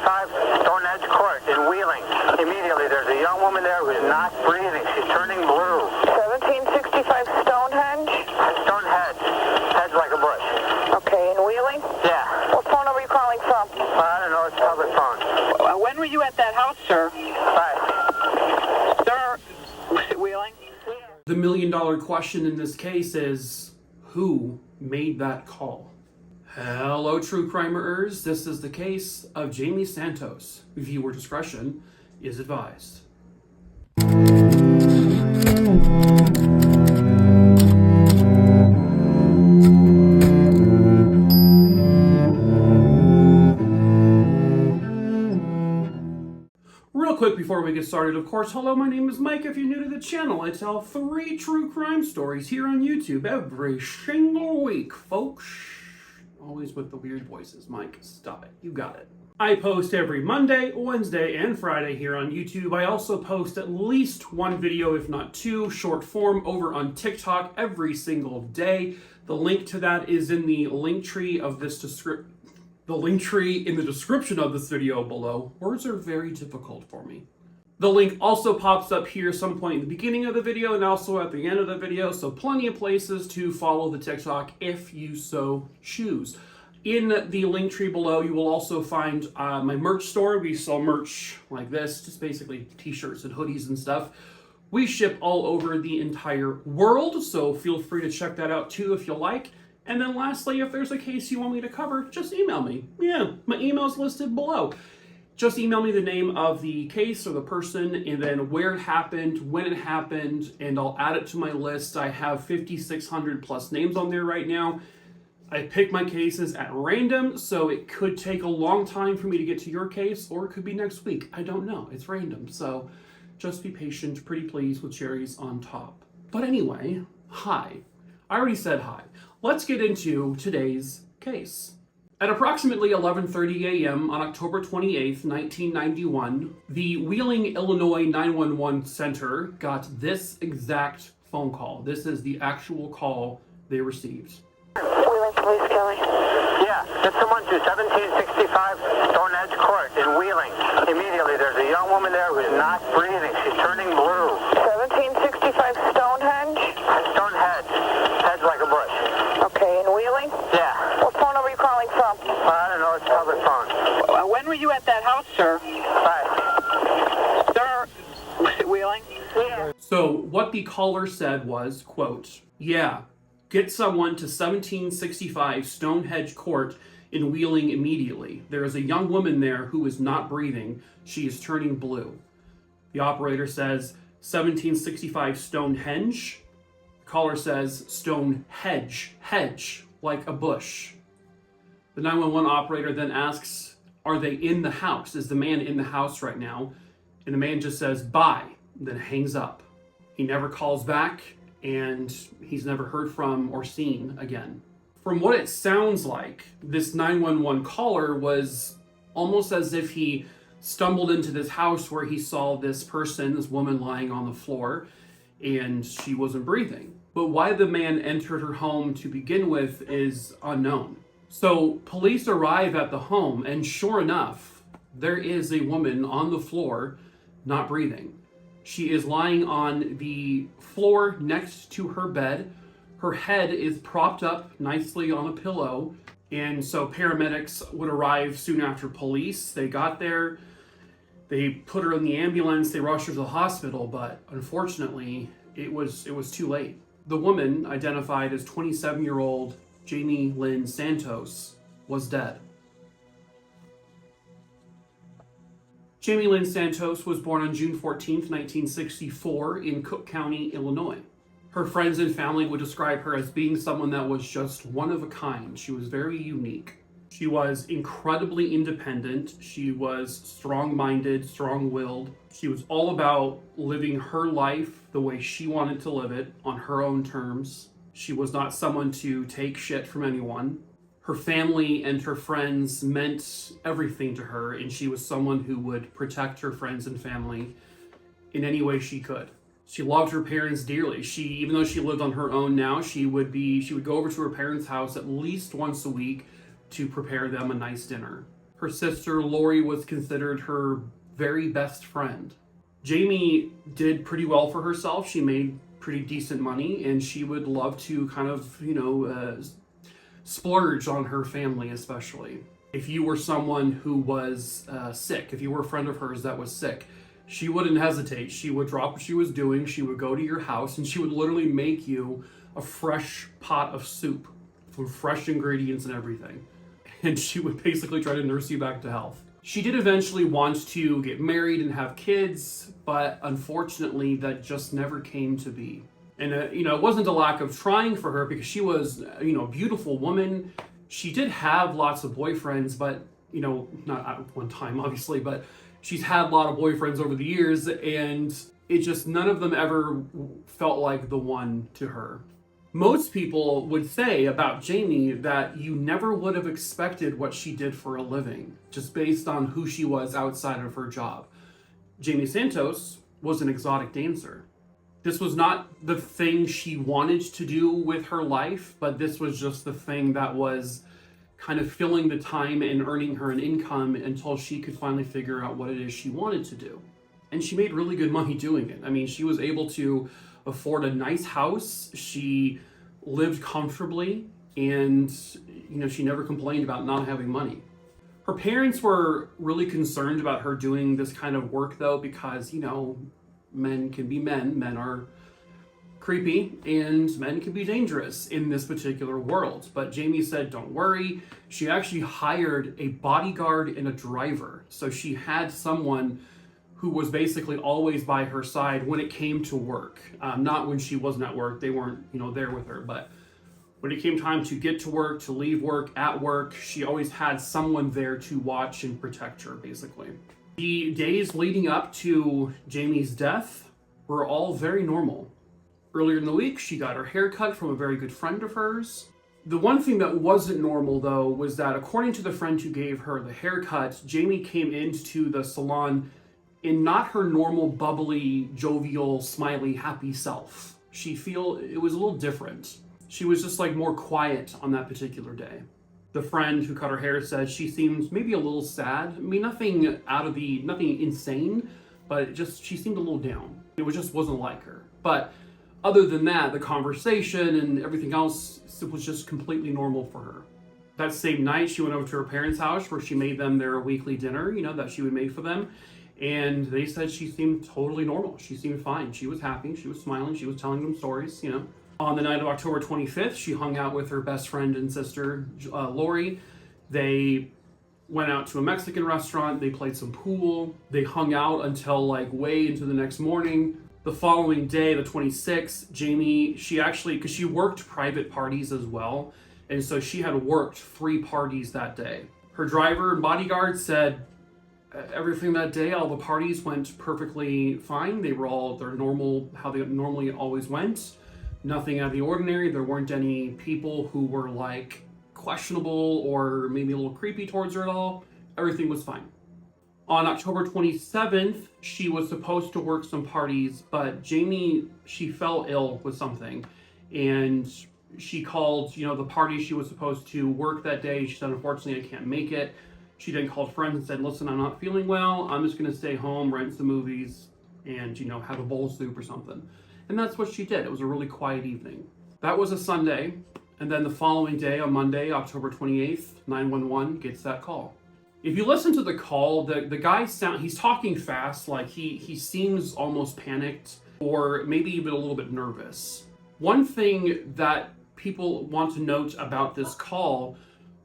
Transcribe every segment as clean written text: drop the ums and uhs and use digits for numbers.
Stone Edge Court in Wheeling. Immediately, there's a young woman there who's not breathing. She's turning blue. 1765 Stonehenge? Stonehenge. Heads like a bush. Okay, in Wheeling? Yeah. What phone number are you calling from? I don't know. It's public phone. When were you at that house, sir? Right. Sir, was it Wheeling? The million-dollar question in this case is, who made that call? Hello, true crimerers. This is the case of Jamie Santos. Viewer discretion is advised. Real quick before we get started, of course, hello, my name is Mike. If you're new to the channel, I tell 3 true crime stories here on YouTube every single week, folks. Always with the weird voices. Mike, stop it. You got it. I post every Monday, Wednesday, and Friday here on YouTube. I also post at least 1 video, if not 2, short form over on TikTok every single day. The link to that is in the link tree of this description. The link tree in the description of this video below. Words are very difficult for me. The link also pops up here some point in the beginning of the video and also at the end of the video, so plenty of places to follow the TikTok if you so choose. In the link tree below, you will also find my merch store. We sell merch like this, just basically t-shirts and hoodies and stuff. We ship all over the entire world, so feel free to check that out too if you like. And then lastly, if there's a case you want me to cover, just email me. Yeah, my email's listed below. Just email me the name of the case or the person and then where it happened, when it happened, and I'll add it to my list. I have 5,600 plus names on there right now. I pick my cases at random, so it could take a long time for me to get to your case, or it could be next week. I don't know. It's random, so just be patient, pretty please, with cherries on top. But anyway, hi. I already said hi. Let's get into today's case. At approximately 11:30 a.m. on October 28th, 1991, the Wheeling, Illinois 911 center got this exact phone call. This is the actual call they received. Wheeling Police, Kelly. Yeah, it's someone to 1765 Stone Edge Court in Wheeling. Immediately, there's a young woman there who's not breathing. She's turning blue. 1765 Stonehenge? Stonehenge. Heads like a bush. Okay, in Wheeling? Yeah. What phone number are you calling from? I don't know. It's public phone. When were you at that house, sir? Right. Sir, was it Wheeling? Yeah. So what the caller said was, quote, "Yeah, get someone to 1765 Stonehenge Court in Wheeling immediately. There is a young woman there who is not breathing. She is turning blue." The operator says 1765 Stonehenge. The caller says Stonehenge, hedge, like a bush. The 911 operator then asks, "Are they in the house? Is the man in the house right now?" And the man just says, "Bye," then hangs up. He never calls back, and he's never heard from or seen again. From what it sounds like, this 911 caller was almost as if he stumbled into this house where he saw this person, this woman lying on the floor, and she wasn't breathing. But why the man entered her home to begin with is unknown. So police arrive at the home, and sure enough, there is a woman on the floor not breathing. She is lying on the floor next to her bed. Her head is propped up nicely on a pillow. And so paramedics would arrive soon after police. They got there, they put her in the ambulance, they rushed her to the hospital, but unfortunately, it was too late. The woman, identified as 27-year-old Jamie Lynn Santos, was dead. Jamie Lynn Santos was born on June 14th, 1964 in Cook County, Illinois. Her friends and family would describe her as being someone that was just one of a kind. She was very unique. She was incredibly independent. She was strong-minded, strong-willed. She was all about living her life the way she wanted to live it on her own terms. She was not someone to take shit from anyone. Her family and her friends meant everything to her, and she was someone who would protect her friends and family in any way she could. She loved her parents dearly. Even though she lived on her own now, she would go over to her parents' house at least once a week to prepare them a nice dinner. Her sister, Lori, was considered her very best friend. Jamie did pretty well for herself. She made pretty decent money, and she would love to kind of, splurge on her family, especially. If you were someone who was sick, if you were a friend of hers that was sick, she wouldn't hesitate. She would drop what she was doing, she would go to your house, and she would literally make you a fresh pot of soup with fresh ingredients and everything. And she would basically try to nurse you back to health. She did eventually want to get married and have kids, but unfortunately that just never came to be. And it wasn't a lack of trying for her, because she was, a beautiful woman. She did have lots of boyfriends, but, not at one time, obviously, but she's had a lot of boyfriends over the years, and it just, none of them ever felt like the one to her. Most people would say about Jamie that you never would have expected what she did for a living, just based on who she was outside of her job. Jamie Santos was an exotic dancer. This was not the thing she wanted to do with her life, but this was just the thing that was kind of filling the time and earning her an income until she could finally figure out what it is she wanted to do. And she made really good money doing it. I mean, she was able to afford a nice house. She lived comfortably, and she never complained about not having money. Her parents were really concerned about her doing this kind of work, though, because men can be men. Men are creepy, and men can be dangerous in this particular world. But Jamie said, don't worry. She actually hired a bodyguard and a driver. So she had someone who was basically always by her side when it came to work. Not when she wasn't at work. They weren't, there with her. But when it came time to get to work, to leave work, at work, she always had someone there to watch and protect her, basically. The days leading up to Jamie's death were all very normal. Earlier in the week, she got her hair cut from a very good friend of hers. The one thing that wasn't normal, though, was that according to the friend who gave her the haircut, Jamie came into the salon in not her normal bubbly, jovial, smiley, happy self. It was a little different. She was just more quiet on that particular day. The friend who cut her hair said she seemed maybe a little sad. I mean, nothing insane, but she seemed a little down. It just wasn't like her. But other than that, the conversation and everything else was just completely normal for her. That same night, she went over to her parents' house where she made them their weekly dinner, that she would make for them. And they said she seemed totally normal. She seemed fine. She was happy. She was smiling. She was telling them stories, On the night of October 25th, she hung out with her best friend and sister, Lori. They went out to a Mexican restaurant. They played some pool. They hung out until way into the next morning. The following day, the 26th, Jamie, because she worked private parties as well. And so she had worked 3 parties that day. Her driver and bodyguard said everything that day, all the parties went perfectly fine. They were all their normal, how they normally always went. Nothing out of the ordinary. There weren't any people who were questionable or maybe a little creepy towards her at all. Everything was fine. On October 27th, she was supposed to work some parties, but Jamie, she fell ill with something, and she called, the party she was supposed to work that day. She said, unfortunately, I can't make it. She then called friends and said, listen, I'm not feeling well. I'm just going to stay home, rent some movies, and, have a bowl of soup or something. And that's what she did. It was a really quiet evening. That was a Sunday. And then the following day, on Monday, October 28th, 911 gets that call. If you listen to the call, the guy he's talking fast, he seems almost panicked or maybe even a little bit nervous. One thing that people want to note about this call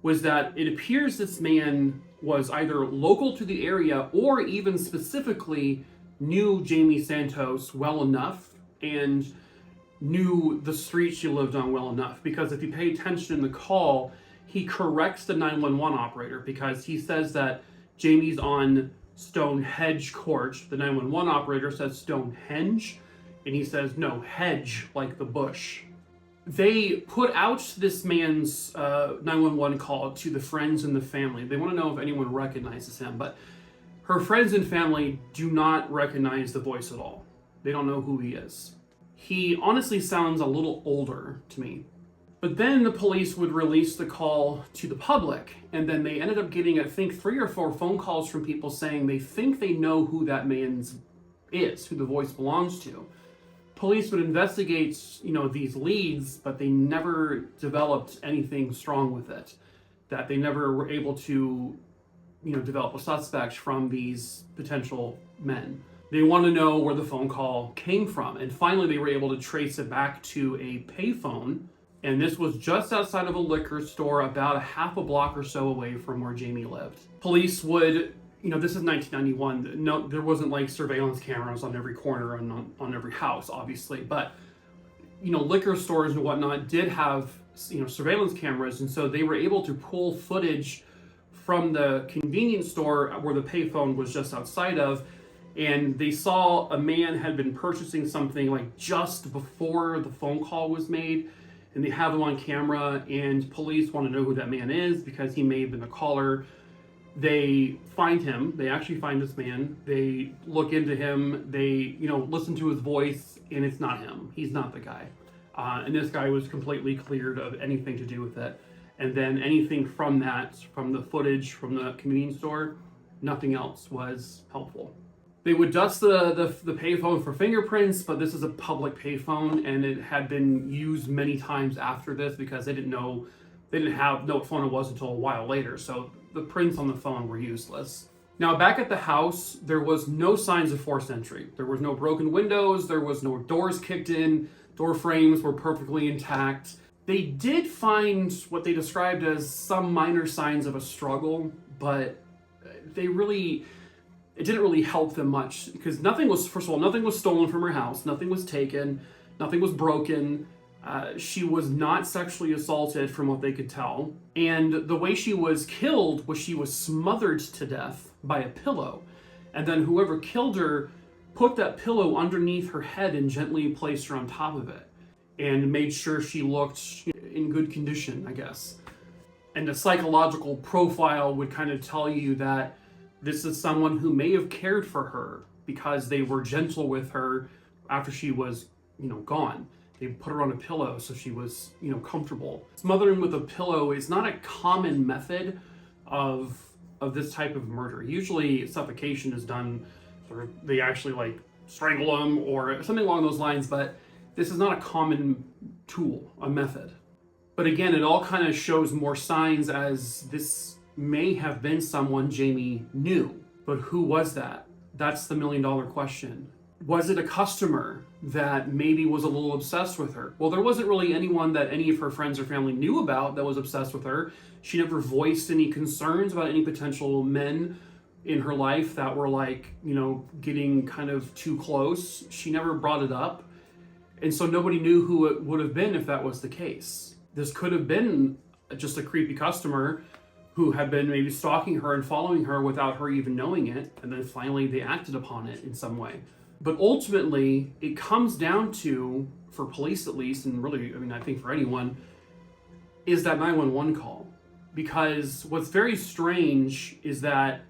was that it appears this man was either local to the area or even specifically knew Jamie Santos well enough and knew the street she lived on well enough. Because if you pay attention in the call, he corrects the 911 operator because he says that Jamie's on Stonehenge Court. The 911 operator says Stonehenge, and he says, no, hedge, like the bush. They put out this man's 911 call to the friends and the family. They want to know if anyone recognizes him, but her friends and family do not recognize the voice at all. They don't know who he is. He honestly sounds a little older to me. But then the police would release the call to the public, and then they ended up getting, I think, 3 or 4 phone calls from people saying they think they know who that man is, who the voice belongs to. Police would investigate, these leads, but they never developed anything strong with it. That they never were able to, develop a suspect from these potential men. They want to know where the phone call came from. And finally, they were able to trace it back to a payphone. And this was just outside of a liquor store, about a half a block or so away from where Jamie lived. Police would, this is 1991. No, there wasn't like surveillance cameras on every corner and on every house, obviously. But, liquor stores and whatnot did have, surveillance cameras. And so they were able to pull footage from the convenience store where the payphone was just outside of. And they saw a man had been purchasing something like just before the phone call was made. And they have him on camera, and police want to know who that man is because he may have been the caller. They find him. They actually find this man. They look into him. They, listen to his voice, and it's not him. He's not the guy. And this guy was completely cleared of anything to do with it. And then anything from that, from the footage from the convenience store, nothing else was helpful. They would dust the payphone for fingerprints, but this is a public payphone, and it had been used many times after this because they didn't know what phone it was until a while later. So the prints on the phone were useless. Now back at the house, there was no signs of forced entry. There was no broken windows. There was no doors kicked in. Door frames were perfectly intact. They did find what they described as some minor signs of a struggle, but it didn't really help them much because nothing was stolen from her house. Nothing was taken. Nothing was broken. She was not sexually assaulted from what they could tell. And the way she was killed was she was smothered to death by a pillow. And then whoever killed her put that pillow underneath her head and gently placed her on top of it and made sure she looked in good condition, I guess. And the psychological profile would kind of tell you that this is someone who may have cared for her because they were gentle with her after she was, gone. They put her on a pillow so she was, comfortable. Smothering with a pillow is not a common method of this type of murder. Usually suffocation is done, or they actually strangle them or something along those lines, but this is not a common tool, a method. But again, it all kind of shows more signs as this may have been someone Jamie knew. But who was that? That's the $1 million question. Was it a customer that maybe was a little obsessed with her? Well, there wasn't really anyone that any of her friends or family knew about that was obsessed with her. She never voiced any concerns about any potential men in her life that were getting kind of too close. She never brought it up. And so nobody knew who it would have been if that was the case. This could have been just a creepy customer who had been maybe stalking her and following her without her even knowing it, and then finally they acted upon it in some way. But ultimately, it comes down to, for police at least, and really, I think for anyone, is that 911 call. Because what's very strange is that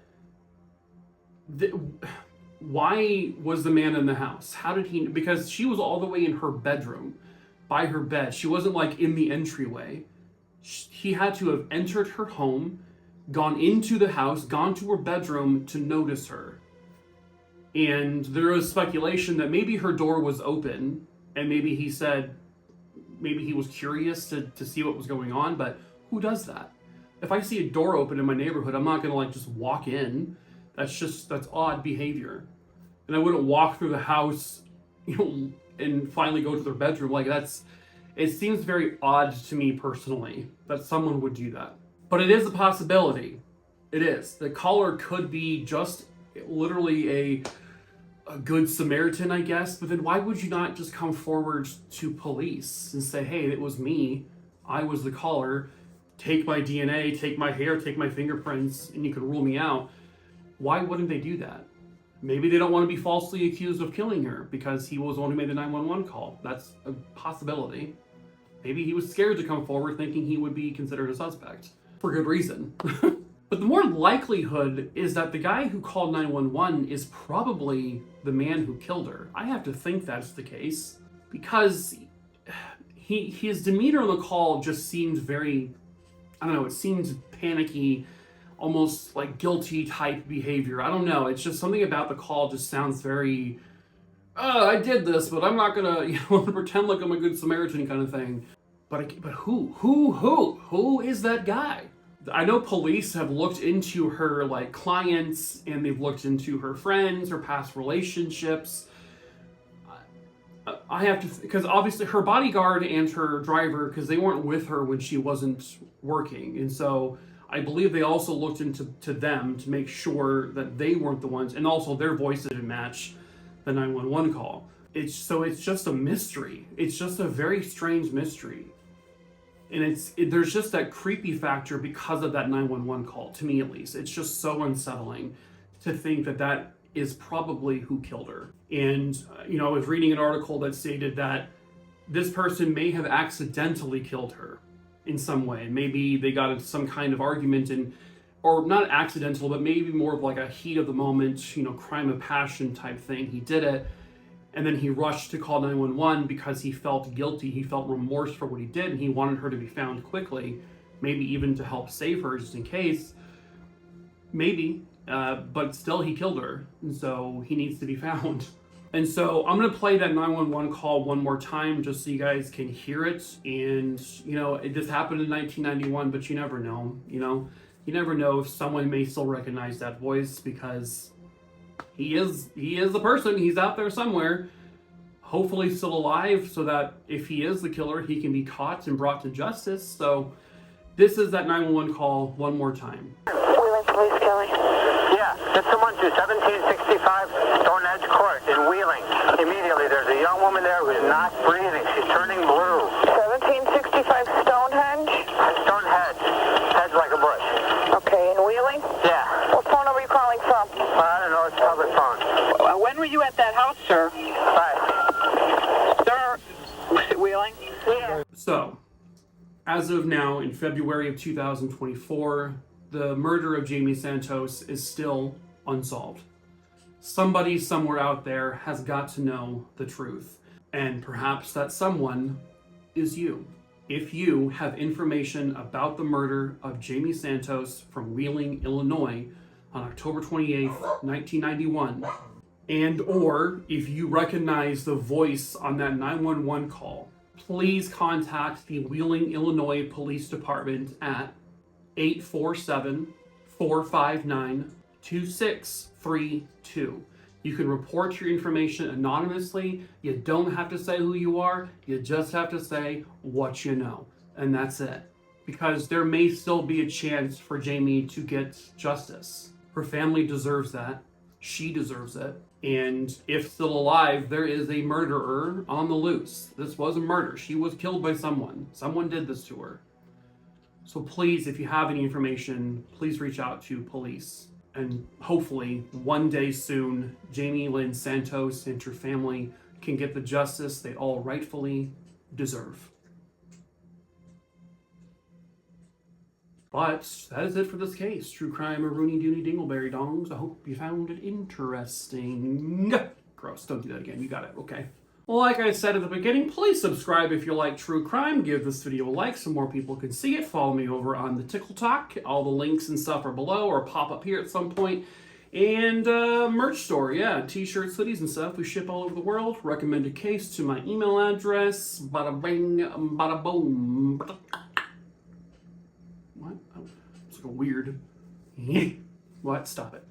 why was the man in the house? How did he? Because she was all the way in her bedroom, by her bed. She wasn't in the entryway. He had to have entered her home, gone into the house, gone to her bedroom to notice her. And there was speculation that maybe her door was open, and maybe he was curious to see what was going on, but who does that? If I see a door open in my neighborhood, I'm not gonna just walk in. That's odd behavior. And I wouldn't walk through the house, and finally go to their bedroom. It seems very odd to me personally that someone would do that. But it is a possibility. It is. The caller could be just literally a good Samaritan, I guess. But then why would you not just come forward to police and say, hey, it was me. I was the caller. Take my DNA, take my hair, take my fingerprints, and you can rule me out. Why wouldn't they do that? Maybe they don't want to be falsely accused of killing her because he was the one who made the 911 call. That's a possibility. Maybe he was scared to come forward thinking he would be considered a suspect. For good reason. But the more likelihood is that the guy who called 911 is probably the man who killed her. I have to think that's the case because his demeanor on the call just seemed very, I don't know, it seemed panicky, almost like guilty type behavior. I don't know. It's just something about the call just sounds very, I did this, but I'm not gonna, pretend like I'm a good Samaritan kind of thing. But who is that guy? I know police have looked into her like clients, and they've looked into her friends, her past relationships. I have to, because obviously her bodyguard and her driver, because they weren't with her when she wasn't working, and so I believe they also looked into them to make sure that they weren't the ones, and also their voices didn't match the 911 call. It's just a mystery. It's just a very strange mystery. And there's just that creepy factor because of that 911 call, to me at least. It's just so unsettling to think that is probably who killed her. And, I was reading an article that stated that this person may have accidentally killed her in some way. Maybe they got into some kind of argument, or not accidental, but maybe more of like a heat of the moment, crime of passion type thing. He did it, and then he rushed to call 911 because he felt guilty. He felt remorse for what he did, and he wanted her to be found quickly, maybe even to help save her just in case. Maybe, but still he killed her, and so he needs to be found. And so I'm going to play that 911 call one more time just so you guys can hear it. And, this happened in 1991, but you never know, You never know if someone may still recognize that voice, because he is the person. He's out there somewhere, hopefully still alive, so that if he is the killer, he can be caught and brought to justice. So this is that 911 call one more time. Wheeling Police, Kelly. Yeah, get someone to 1765 Stone Edge Court in Wheeling. Immediately, there's a young woman there who's not breathing. She's turning blue. 1765 Stonehenge? Stonehenge. Head's like a bush. Okay, in Wheeling? Yeah. What phone number are you calling from? I don't know, it's public phone. When were you at that house, sir? Bye. Sir, Wheeling? Yeah. So, as of now, in February of 2024, the murder of Jamie Santos is still unsolved. Somebody somewhere out there has got to know the truth, and perhaps that someone is you. If you have information about the murder of Jamie Santos from Wheeling, Illinois on October 28th, 1991, and or if you recognize the voice on that 911 call, please contact the Wheeling, Illinois Police Department at 847-459-2632. You can report your information anonymously. You don't have to say who you are. You just have to say what you know. And that's it. Because there may still be a chance for Jamie to get justice. Her family deserves that. She deserves it. And if still alive, there is a murderer on the loose. This was a murder. She was killed by someone. Someone did this to her. So please, if you have any information, please reach out to police. And hopefully, one day soon, Jamie Lynn Santos and her family can get the justice they all rightfully deserve. But that is it for this case. True crime, a Rooney Dooney Dingleberry Dongs. I hope you found it interesting. Gross, don't do that again. You got it, okay. Well, like I said at the beginning, please subscribe if you like true crime. Give this video a like so more people can see it. Follow me over on the Tickle Talk. All the links and stuff are below or pop up here at some point. And merch store, yeah, t-shirts, hoodies and stuff. We ship all over the world. Recommend a case to my email address. Bada bing, bada boom. What? Oh, it's like a weird... What? Stop it.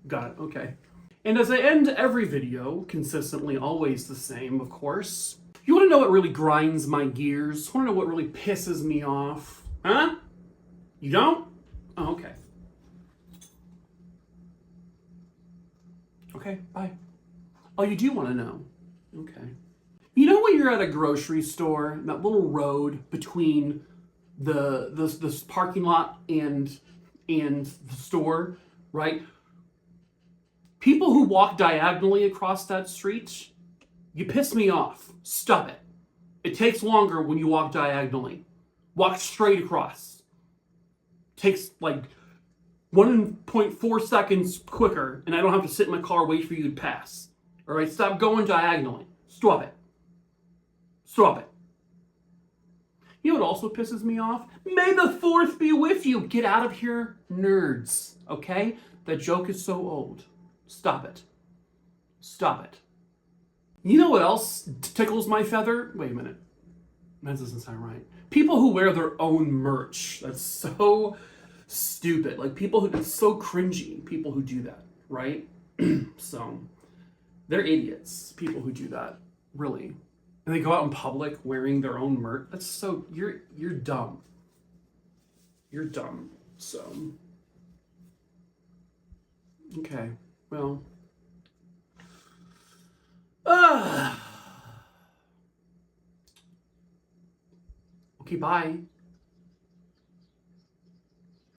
Got it, okay. And as I end every video, consistently always the same, of course, you want to know what really grinds my gears? Want to know what really pisses me off? Huh? You don't? Oh, okay. Okay, bye. Oh, you do want to know? Okay. You know when you're at a grocery store, that little road between the parking lot and the store, right? People who walk diagonally across that street, you piss me off. Stop it. It takes longer when you walk diagonally. Walk straight across. Takes like 1.4 seconds quicker, and I don't have to sit in my car, wait for you to pass. All right, stop going diagonally. Stop it. Stop it. You know what also pisses me off? May the 4th be with you. Get out of here, nerds. Okay? That joke is so old. Stop it. Stop it. You know what else tickles my feather? Wait a minute. That doesn't sound right. People who wear their own merch. That's so stupid. Like people who, it's so cringy. People who do that, right? So, they're idiots. People who do that. Really. And they go out in public wearing their own merch. That's so, you're dumb. You're dumb. So, okay. Well. Okay, bye.